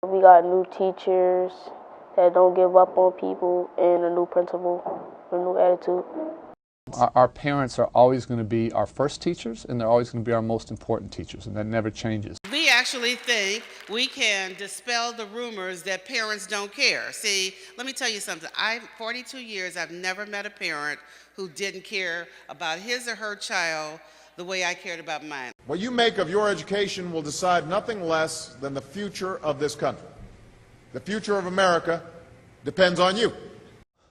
We got new teachers that don't give up on people and a new principal, a new attitude. Our parents are always going to be our first teachers, and they're always going to be our most important teachers, and that never changes. We actually think we can dispel the rumors that parents don't care. See, let me tell you something. 42 years, I've never met a parent who didn't care about his or her child the way I cared about mine. What you make of your education will decide nothing less than the future of this country. The future of America depends on you.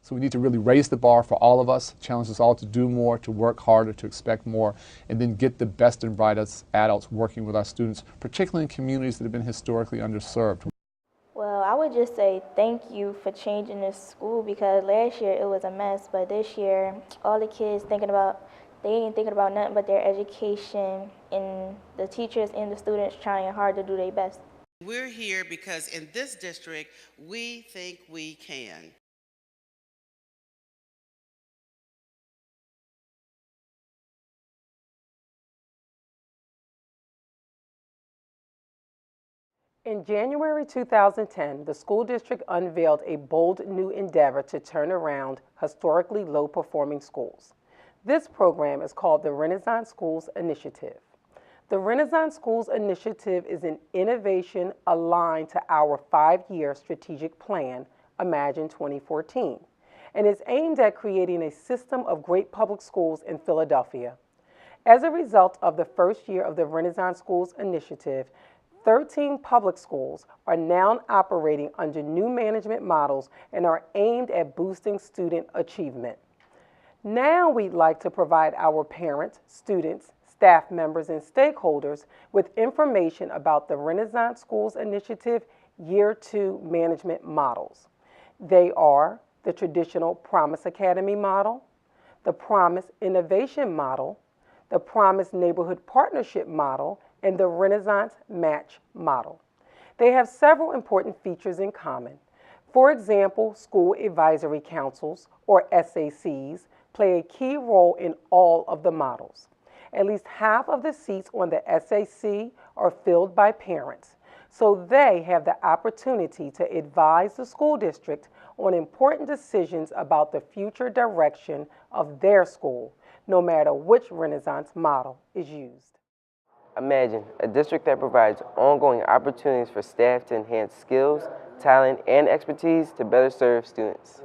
So we need to really raise the bar for all of us, challenge us all to do more, to work harder, to expect more, and then get the best and brightest adults working with our students, particularly in communities that have been historically underserved. Well, I would just say thank you for changing this school, because last year it was a mess, but this year all the kids they ain't thinking about nothing but their education, and the teachers and the students trying hard to do their best. We're here because in this district, we think we can. In January 2010, the school district unveiled a bold new endeavor to turn around historically low-performing schools. This program is called the Renaissance Schools Initiative. The Renaissance Schools Initiative is an innovation aligned to our 5-year strategic plan, Imagine 2014, and is aimed at creating a system of great public schools in Philadelphia. As a result of the first year of the Renaissance Schools Initiative, 13 public schools are now operating under new management models and are aimed at boosting student achievement. Now we'd like to provide our parents, students, staff members, and stakeholders with information about the Renaissance Schools Initiative Year 2 management models. They are the traditional Promise Academy model, the Promise Innovation model, the Promise Neighborhood Partnership model, and the Renaissance Match model. They have several important features in common. For example, school advisory councils, or SACs, play a key role in all of the models. At least half of the seats on the SAC are filled by parents, so they have the opportunity to advise the school district on important decisions about the future direction of their school, no matter which Renaissance model is used. Imagine a district that provides ongoing opportunities for staff to enhance skills, talent, and expertise to better serve students.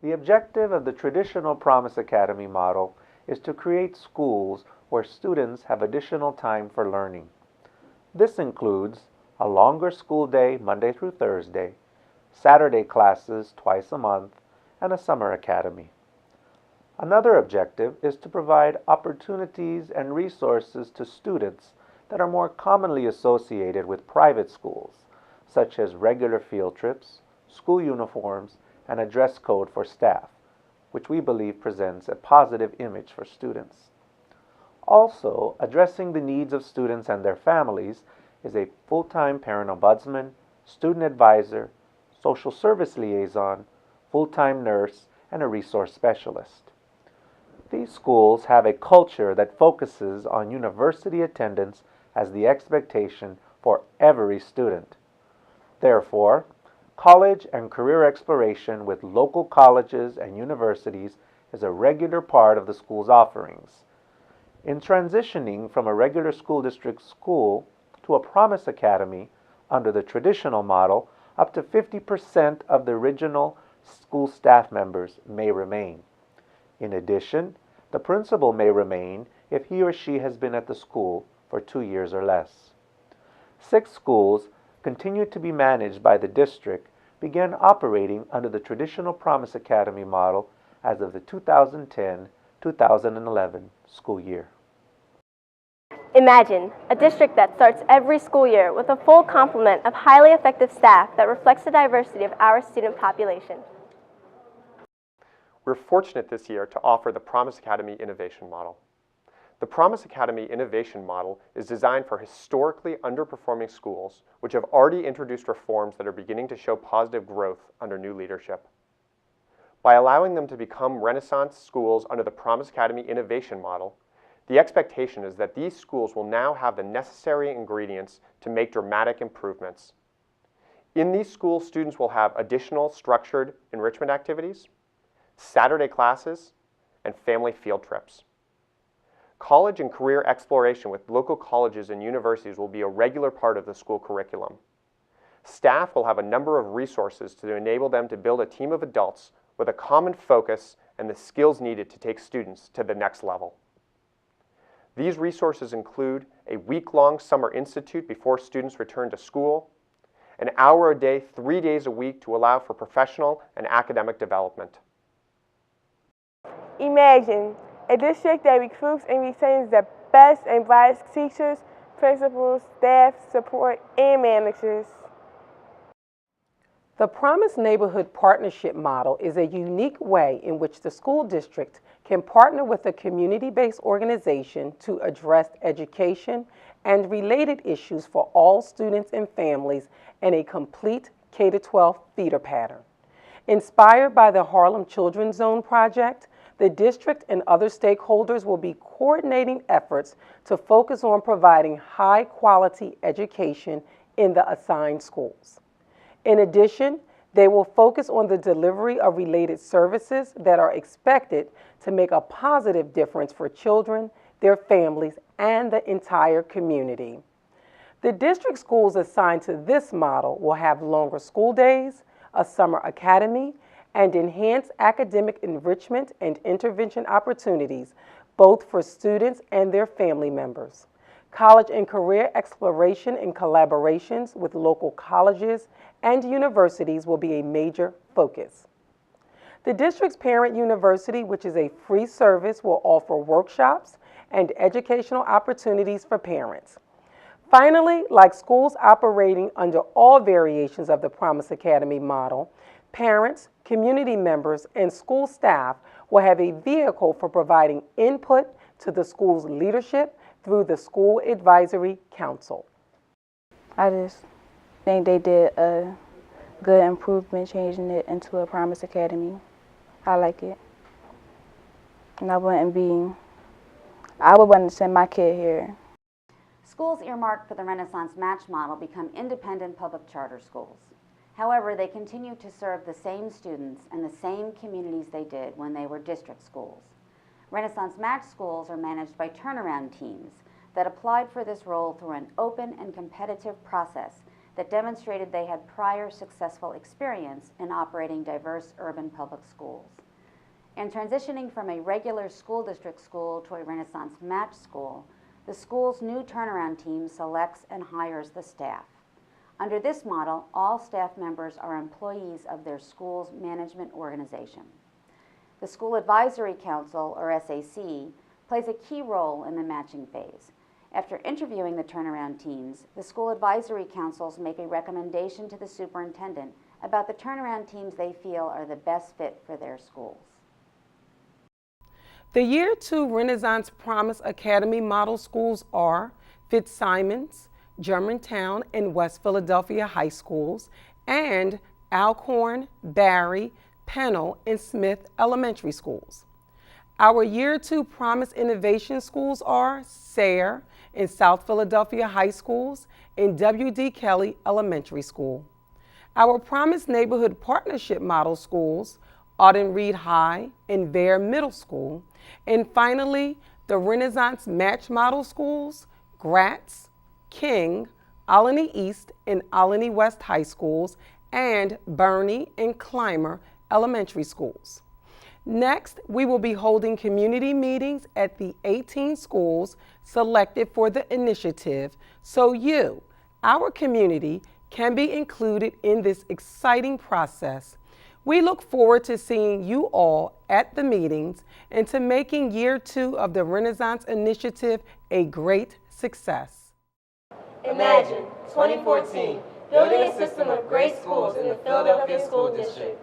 The objective of the traditional Promise Academy model is to create schools where students have additional time for learning. This includes a longer school day Monday through Thursday, Saturday classes twice a month, and a summer academy. Another objective is to provide opportunities and resources to students that are more commonly associated with private schools, such as regular field trips, school uniforms, and a dress code for staff, which we believe presents a positive image for students. Also, addressing the needs of students and their families is a full-time parent ombudsman, student advisor, social service liaison, full-time nurse, and a resource specialist. These schools have a culture that focuses on university attendance as the expectation for every student. Therefore, college and career exploration with local colleges and universities is a regular part of the school's offerings. In transitioning from a regular school district school to a Promise Academy under the traditional model, up to 50% of the original school staff members may remain. In addition, the principal may remain if he or she has been at the school for 2 years or less. 6 schools continued to be managed by the district began operating under the traditional Promise Academy model as of the 2010-2011 school year. Imagine a district that starts every school year with a full complement of highly effective staff that reflects the diversity of our student population. We're fortunate this year to offer the Promise Academy Innovation Model. The Promise Academy Innovation Model is designed for historically underperforming schools which have already introduced reforms that are beginning to show positive growth under new leadership. By allowing them to become Renaissance schools under the Promise Academy Innovation Model, the expectation is that these schools will now have the necessary ingredients to make dramatic improvements, In these schools, students will have additional structured enrichment activities, Saturday classes, and family field trips. College and career exploration with local colleges and universities will be a regular part of the school curriculum. Staff will have a number of resources to enable them to build a team of adults with a common focus and the skills needed to take students to the next level. These resources include a week-long summer institute before students return to school, an hour a day, 3 days a week to allow for professional and academic development. Imagine a district that recruits and retains the best and brightest teachers, principals, staff, support, and managers. The Promise Neighborhood Partnership Model is a unique way in which the school district can partner with a community-based organization to address education and related issues for all students and families in a complete K-12 feeder pattern. Inspired by the Harlem Children's Zone project, the district and other stakeholders will be coordinating efforts to focus on providing high-quality education in the assigned schools. In addition, they will focus on the delivery of related services that are expected to make a positive difference for children, their families, and the entire community. The district schools assigned to this model will have longer school days, a summer academy, and enhanced academic enrichment and intervention opportunities, both for students and their family members. College and career exploration and collaborations with local colleges and universities will be a major focus. The district's parent university, which is a free service, will offer workshops and educational opportunities for parents. Finally, like schools operating under all variations of the Promise Academy model, parents, community members, and school staff will have a vehicle for providing input to the school's leadership through the School Advisory Council. I just think they did a good improvement changing it into a Promise Academy. I like it. And I would want to send my kid here. Schools earmarked for the Renaissance Match model become independent public charter schools. However, they continue to serve the same students and the same communities they did when they were district schools. Renaissance Match schools are managed by turnaround teams that applied for this role through an open and competitive process that demonstrated they had prior successful experience in operating diverse urban public schools. In transitioning from a regular school district school to a Renaissance Match school, the school's new turnaround team selects and hires the staff. Under this model, all staff members are employees of their school's management organization. The School Advisory Council, or SAC, plays a key role in the matching phase. After interviewing the turnaround teams, the School Advisory Councils make a recommendation to the superintendent about the turnaround teams they feel are the best fit for their schools. The Year 2 Renaissance Promise Academy model schools are FitzSimons, Germantown, and West Philadelphia High Schools, and Alcorn, Barry, Pennell, and Smith Elementary Schools. Our Year 2 Promise Innovation Schools are Sayre and South Philadelphia High Schools and W.D. Kelly Elementary School. Our Promise Neighborhood Partnership Model Schools, Auden Reed High and Bear Middle School. And finally, the Renaissance Match Model Schools, Gratz, King, Olney East and Olney West High Schools, and Burney and Clymer Elementary Schools. Next, we will be holding community meetings at the 18 schools selected for the initiative so you, our community, can be included in this exciting process. We look forward to seeing you all at the meetings and to making Year 2 of the Renaissance Initiative a great success. Imagine 2014, building a system of great schools in the Philadelphia School District.